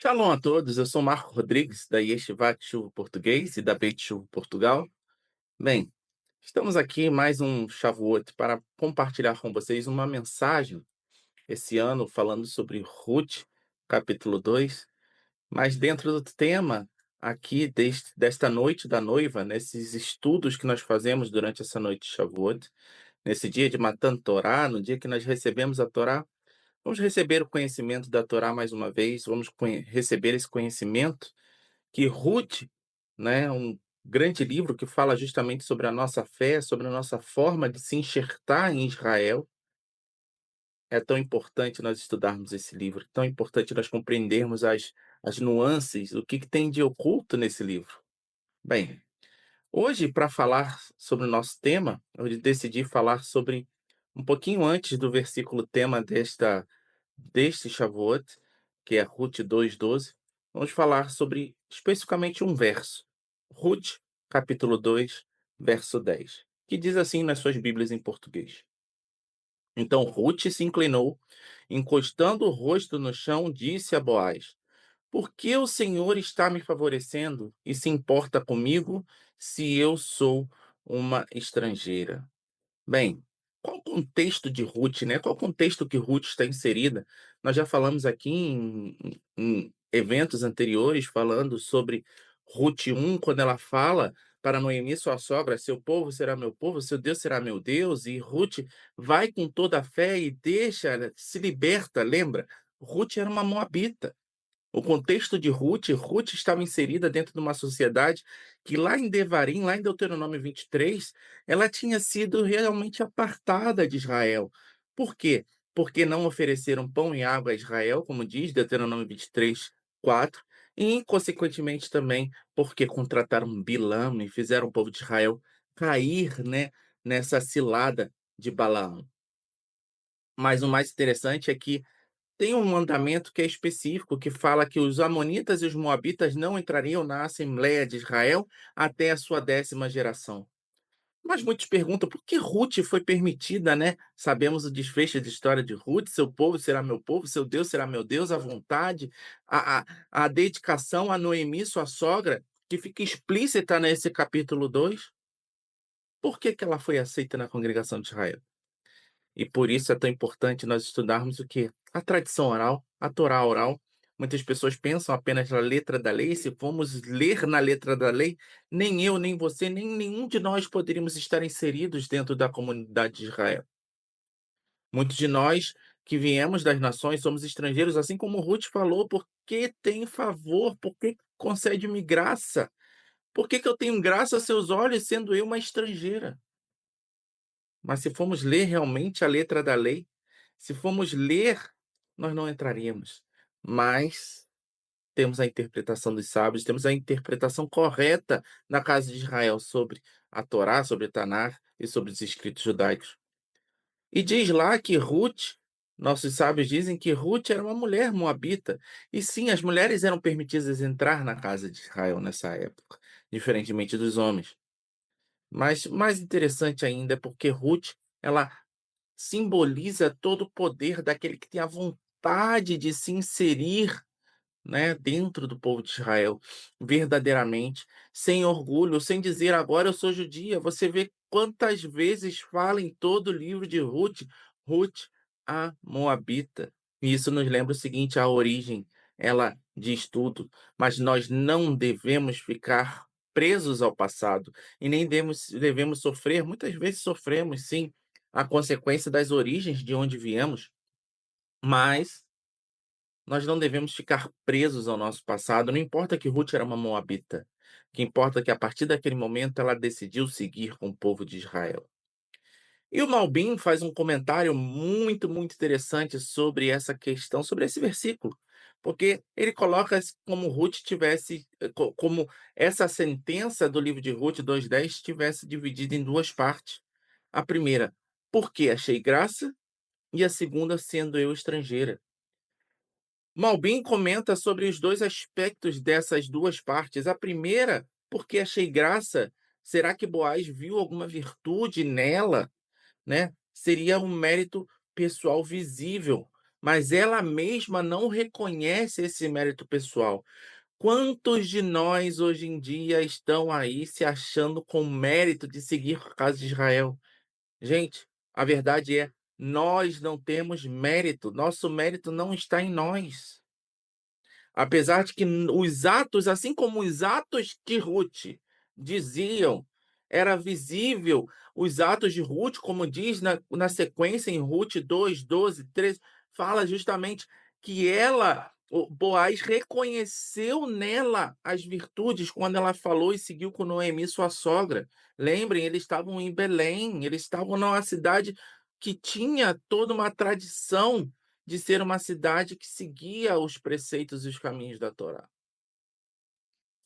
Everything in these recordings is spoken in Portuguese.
Shalom a todos, eu sou Marco Rodrigues, da Yeshivat Chuva Português e da Beit Chuva Portugal. Bem, estamos aqui em mais um Shavuot para compartilhar com vocês uma mensagem esse ano falando sobre Ruth, capítulo 2, mas dentro do tema aqui desta noite da noiva, nesses estudos que nós fazemos durante essa noite de Shavuot, nesse dia de Matan Torá, no dia que nós recebemos a Torá. Vamos receber o conhecimento da Torá mais uma vez, vamos receber esse conhecimento que Ruth, né, um grande livro que fala justamente sobre a nossa fé, sobre a nossa forma de se enxertar em Israel. É tão importante nós estudarmos esse livro, tão importante nós compreendermos as nuances, o que tem de oculto nesse livro. Bem, hoje, para falar sobre o nosso tema, eu decidi falar sobre um pouquinho antes do versículo tema deste Shavuot, que é Ruth 2:12. Vamos falar sobre especificamente um verso. Ruth, capítulo 2, verso 10, que diz assim nas suas Bíblias em português. Então Ruth se inclinou, encostando o rosto no chão, disse a Boaz: por que o Senhor está me favorecendo e se importa comigo se eu sou uma estrangeira? Bem, qual o contexto de Ruth, né? Qual o contexto que Ruth está inserida? Nós já falamos aqui em eventos anteriores, falando sobre Ruth 1, quando ela fala para Noemi, sua sogra, seu povo será meu povo, seu Deus será meu Deus, e Ruth vai com toda a fé e deixa, se liberta, lembra? Ruth era uma moabita. O contexto de Ruth, Ruth estava inserida dentro de uma sociedade que lá em Devarim, lá em Deuteronômio 23, ela tinha sido realmente apartada de Israel. Por quê? Porque não ofereceram pão e água a Israel, como diz Deuteronômio 23, 4, e, consequentemente, também porque contrataram Bilam e fizeram o povo de Israel cair, né, nessa cilada de Balaão. Mas o mais interessante é que tem um mandamento que é específico, que fala que os amonitas e os moabitas não entrariam na Assembleia de Israel até a sua 10ª geração. Mas muitos perguntam por que Ruth foi permitida, né? Sabemos o desfecho da história de Ruth: seu povo será meu povo, seu Deus será meu Deus, a vontade, a, a, a dedicação a Noemi, sua sogra, que fica explícita nesse capítulo 2. Por que ela foi aceita na congregação de Israel? E por isso é tão importante nós estudarmos o que? A tradição oral, a Torá oral. Muitas pessoas pensam apenas na letra da lei. Se formos ler na letra da lei, nem eu, nem você, nem nenhum de nós poderíamos estar inseridos dentro da comunidade de Israel. Muitos de nós que viemos das nações somos estrangeiros, assim como Ruth falou, porque tem favor, porque concede-me graça. Por que eu tenho graça a seus olhos, sendo eu uma estrangeira? Mas se formos ler realmente a letra da lei, se formos ler, nós não entraríamos. Mas temos a interpretação dos sábios, temos a interpretação correta na casa de Israel sobre a Torá, sobre Tanar e sobre os escritos judaicos. E diz lá que Ruth, nossos sábios dizem que Ruth era uma mulher moabita. E sim, as mulheres eram permitidas entrar na casa de Israel nessa época, diferentemente dos homens. Mas mais interessante ainda é porque Ruth, ela simboliza todo o poder daquele que tem a vontade de se inserir, né, dentro do povo de Israel, verdadeiramente, sem orgulho, sem dizer agora eu sou judia. Você vê quantas vezes fala em todo o livro de Ruth, Ruth, a Moabita. E isso nos lembra o seguinte: a origem, ela diz tudo, mas nós não devemos ficar presos ao passado e nem devemos sofrer, muitas vezes sofremos sim, a consequência das origens de onde viemos, mas nós não devemos ficar presos ao nosso passado. Não importa que Ruth era uma moabita. O que importa é que a partir daquele momento ela decidiu seguir com o povo de Israel. E o Malbim faz um comentário muito, muito interessante sobre essa questão, sobre esse versículo, porque ele coloca como Ruth tivesse, como essa sentença do livro de Ruth 2:10 estivesse dividida em duas partes. A primeira, porque achei graça, e a segunda, sendo eu estrangeira. Malbim comenta sobre os dois aspectos dessas duas partes. A primeira, porque achei graça. Será que Boaz viu alguma virtude nela, né? Seria um mérito pessoal visível. mas ela mesma não reconhece esse mérito pessoal. Quantos de nós hoje em dia estão aí se achando com mérito de seguir a casa de Israel? Gente, a verdade é, nós não temos mérito, nosso mérito não está em nós. Apesar de que os atos, assim como os atos que Ruth diziam, era visível os atos de Ruth, como diz na sequência em Ruth 2, 12, 13, fala justamente que ela, o Boaz reconheceu nela as virtudes quando ela falou e seguiu com Noemi, sua sogra. Lembrem, eles estavam em Belém, eles estavam numa cidade que tinha toda uma tradição de ser uma cidade que seguia os preceitos e os caminhos da Torá.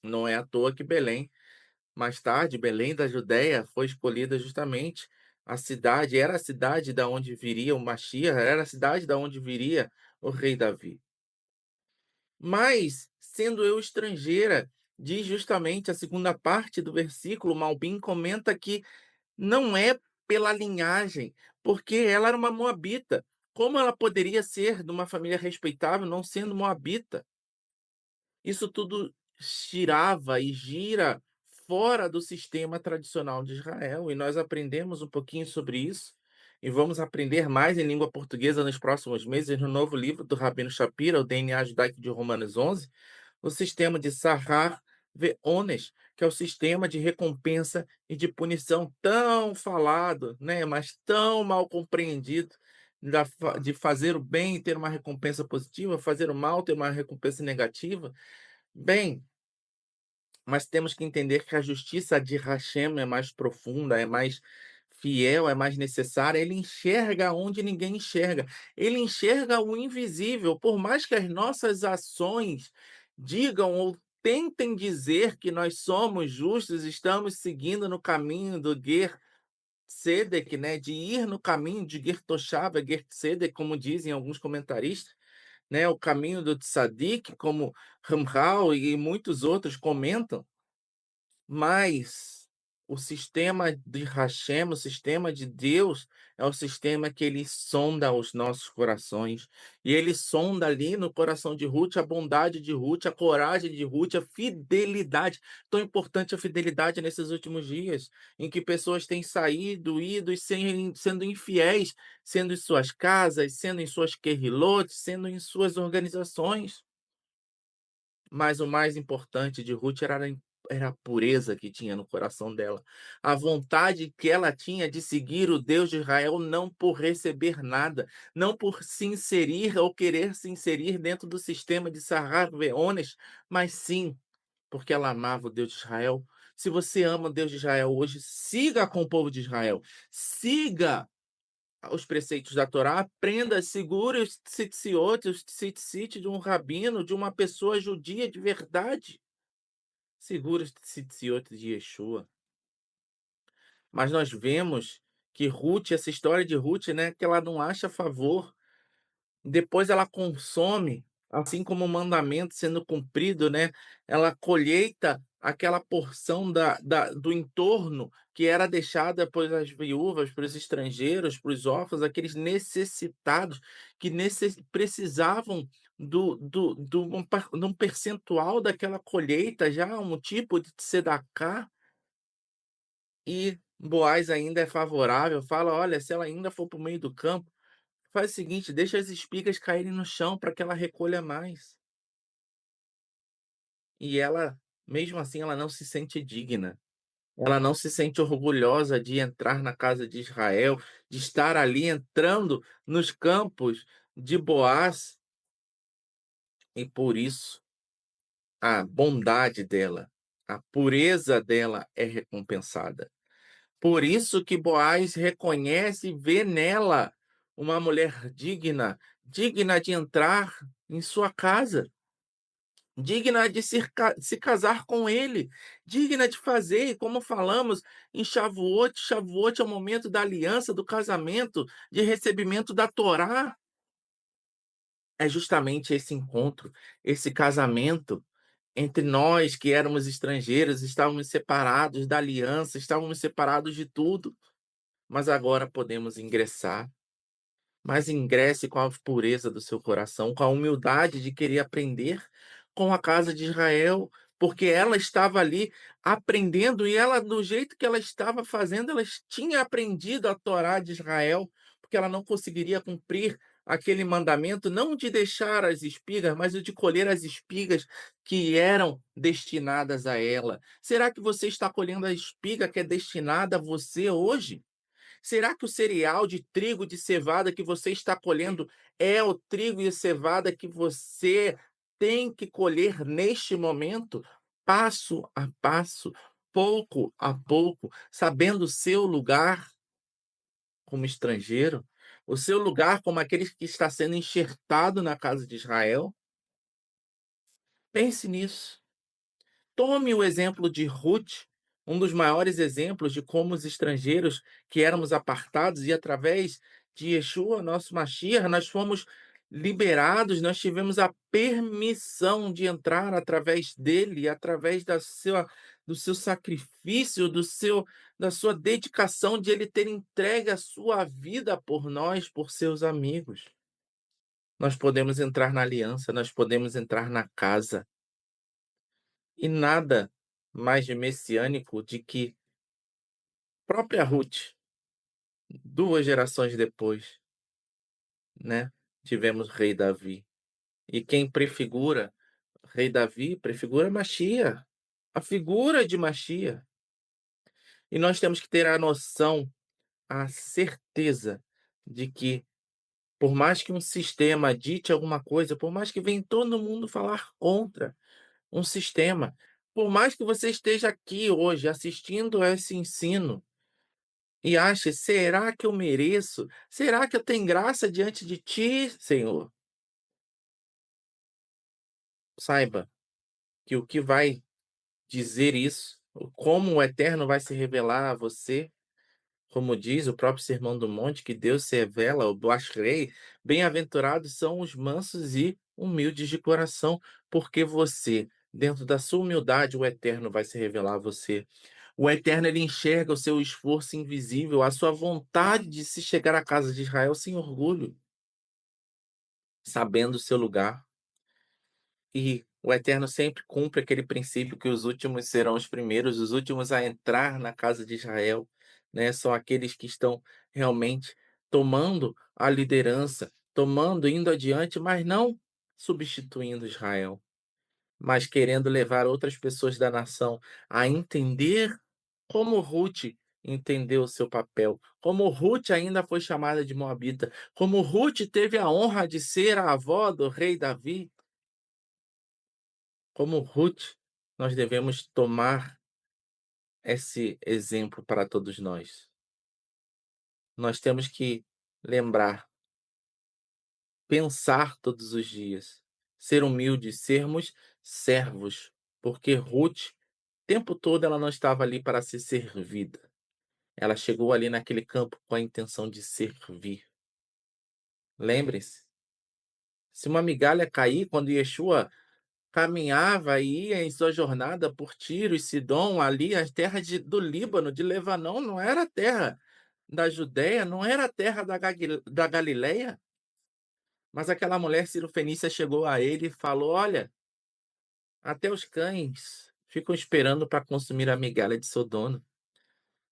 Não é à toa que Belém, mais tarde, Belém da Judéia, foi escolhida justamente a cidade, era a cidade da onde viria o Mashiach, era a cidade da onde viria o rei Davi. Mas, sendo eu estrangeira, diz justamente a segunda parte do versículo, Malbim comenta que não é pela linhagem, porque ela era uma moabita. Como ela poderia ser de uma família respeitável não sendo moabita? Isso tudo girava e gira fora do sistema tradicional de Israel, e nós aprendemos um pouquinho sobre isso, e vamos aprender mais em língua portuguesa nos próximos meses, no novo livro do Rabino Shapira, o DNA Judaico de Romanos 11, o sistema de Sahar Ve'onesh, que é o sistema de recompensa e de punição tão falado, né, mas tão mal compreendido, de fazer o bem e ter uma recompensa positiva, fazer o mal ter uma recompensa negativa. Bem, mas temos que entender que a justiça de Hashem é mais profunda, é mais fiel, é mais necessária. Ele enxerga onde ninguém enxerga. Ele enxerga o invisível. Por mais que as nossas ações digam ou tentem dizer que nós somos justos, estamos seguindo no caminho do Ger Tzedek, né? De ir no caminho de Ger Toshava, Ger Tzedek, como dizem alguns comentaristas, né? O caminho do Tzadik, como Ramchal e muitos outros comentam, mas o sistema de Hashem, o sistema de Deus, é o sistema que ele sonda os nossos corações. E ele sonda ali no coração de Ruth a bondade de Ruth, a coragem de Ruth, a fidelidade. Tão importante a fidelidade nesses últimos dias, em que pessoas têm saído, ido e sendo infiéis, sendo em suas casas, sendo em suas querrilotes, sendo em suas organizações. Mas o mais importante de Ruth era a pureza que tinha no coração dela, a vontade que ela tinha de seguir o Deus de Israel, não por receber nada, não por se inserir ou querer se inserir dentro do sistema de Sarrar Veones, mas sim porque ela amava o Deus de Israel. Se você ama o Deus de Israel hoje, siga com o povo de Israel, siga os preceitos da Torá, aprenda, segure os tzitziot, os tzitzit de um rabino, de uma pessoa judia de verdade. Segure os tzitziot de Yeshua. Mas nós vemos que Ruth, essa história de Ruth, né, que ela não acha favor. Depois ela consome, assim como o mandamento sendo cumprido, né, ela colheita aquela porção do entorno que era deixada pelas viúvas, para os estrangeiros, para os órfãos, aqueles necessitados que precisavam de um percentual daquela colheita, já um tipo de tzedaká, e Boaz ainda é favorável, fala: "Olha, se ela ainda for para o meio do campo, faz o seguinte, deixa as espigas caírem no chão para que ela recolha mais". E ela, mesmo assim, ela não se sente digna. Ela não se sente orgulhosa de entrar na casa de Israel, de estar ali entrando nos campos de Boaz, e por isso a bondade dela, a pureza dela é recompensada. Por isso que Boaz reconhece e vê nela uma mulher digna, digna de entrar em sua casa, digna de se casar com ele, digna de fazer, e como falamos em Shavuot, Shavuot é o momento da aliança, do casamento, de recebimento da Torá. É justamente esse encontro, esse casamento entre nós que éramos estrangeiros, estávamos separados da aliança, estávamos separados de tudo, mas agora podemos ingressar. mas ingresse com a pureza do seu coração, com a humildade de querer aprender com a casa de Israel, porque ela estava ali aprendendo e ela, do jeito que ela estava fazendo, ela tinha aprendido a Torá de Israel, porque ela não conseguiria cumprir aquele mandamento, não de deixar as espigas, mas o de colher as espigas que eram destinadas a ela. Será que você está colhendo a espiga que é destinada a você hoje? Será que o cereal de trigo, de cevada que você está colhendo é o trigo e a cevada que você tem que colher neste momento, passo a passo, pouco a pouco, sabendo o seu lugar como estrangeiro, o seu lugar como aquele que está sendo enxertado na casa de Israel? Pense nisso. Tome o exemplo de Ruth, um dos maiores exemplos de como os estrangeiros que éramos apartados e através de Yeshua, nosso Mashiach, nós fomos liberados, nós tivemos a permissão de entrar através dele, através do seu sacrifício, da sua dedicação de ele ter entregue a sua vida por nós, por seus amigos. Nós podemos entrar na aliança, nós podemos entrar na casa. E nada mais de messiânico de que própria Ruth, 2 gerações depois, né, tivemos rei Davi. E quem prefigura rei Davi, prefigura Machia, a figura de Machia. E nós temos que ter a noção, a certeza de que, por mais que um sistema dite alguma coisa, por mais que venha todo mundo falar contra um sistema, por mais que você esteja aqui hoje assistindo a esse ensino, e ache: "Será que eu mereço? Será que eu tenho graça diante de ti, Senhor?" Saiba que o que vai dizer isso, o como o Eterno vai se revelar a você, como diz o próprio Sermão do Monte, que Deus se revela, o Bashrei, bem-aventurados são os mansos e humildes de coração, porque você, dentro da sua humildade, o Eterno vai se revelar a você. O Eterno, ele enxerga o seu esforço invisível, a sua vontade de se chegar à casa de Israel sem orgulho, sabendo o seu lugar. E o Eterno sempre cumpre aquele princípio que os últimos serão os primeiros, os últimos a entrar na casa de Israel, né? São aqueles que estão realmente tomando a liderança, tomando, indo adiante, mas não substituindo Israel, mas querendo levar outras pessoas da nação a entender como Ruth entendeu o seu papel, como Ruth ainda foi chamada de Moabita, como Ruth teve a honra de ser a avó do rei Davi, como Ruth, nós devemos tomar esse exemplo para todos nós. Nós temos que lembrar, pensar todos os dias, ser humildes, sermos servos, porque Ruth, o tempo todo, ela não estava ali para ser servida. Ela chegou ali naquele campo com a intenção de servir. Lembre-se, se uma migalha cair quando Yeshua caminhava e ia em sua jornada por Tiro e Sidom, ali as terras do Líbano, de Lebanão, não era a terra da Judéia, não era a terra da Galileia, mas aquela mulher cirofenícia chegou a ele e falou: "Olha, até os cães ficam esperando para consumir a migalha de seu dono."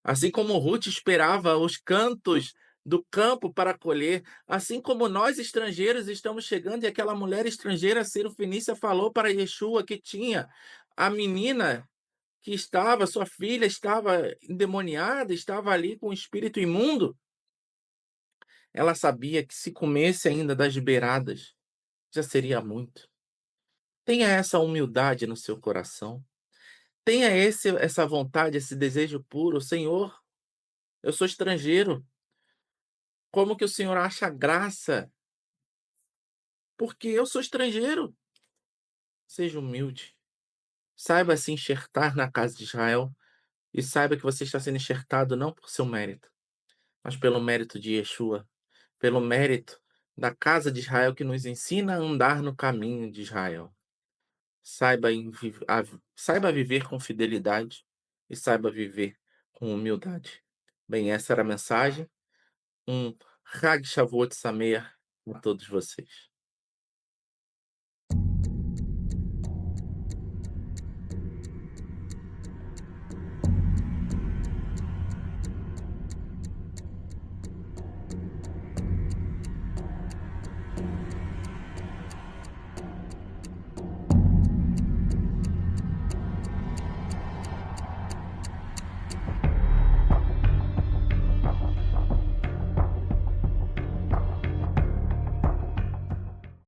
Assim como Ruth esperava os cantos do campo para colher, assim como nós estrangeiros estamos chegando, e aquela mulher estrangeira cirofenícia falou para Yeshua que tinha a menina que estava, sua filha estava endemoniada, estava ali com um espírito imundo. Ela sabia que se comesse ainda das beiradas, já seria muito. Tenha essa humildade no seu coração. Tenha essa vontade, esse desejo puro. Senhor, eu sou estrangeiro. Como que o Senhor acha graça? Porque eu sou estrangeiro. Seja humilde. Saiba se enxertar na casa de Israel e saiba que você está sendo enxertado não por seu mérito, mas pelo mérito de Yeshua, pelo mérito da casa de Israel que nos ensina a andar no caminho de Israel. Saiba viver com fidelidade e saiba viver com humildade. Bem, essa era a mensagem. Um Hag Shavuot Sameach a todos vocês.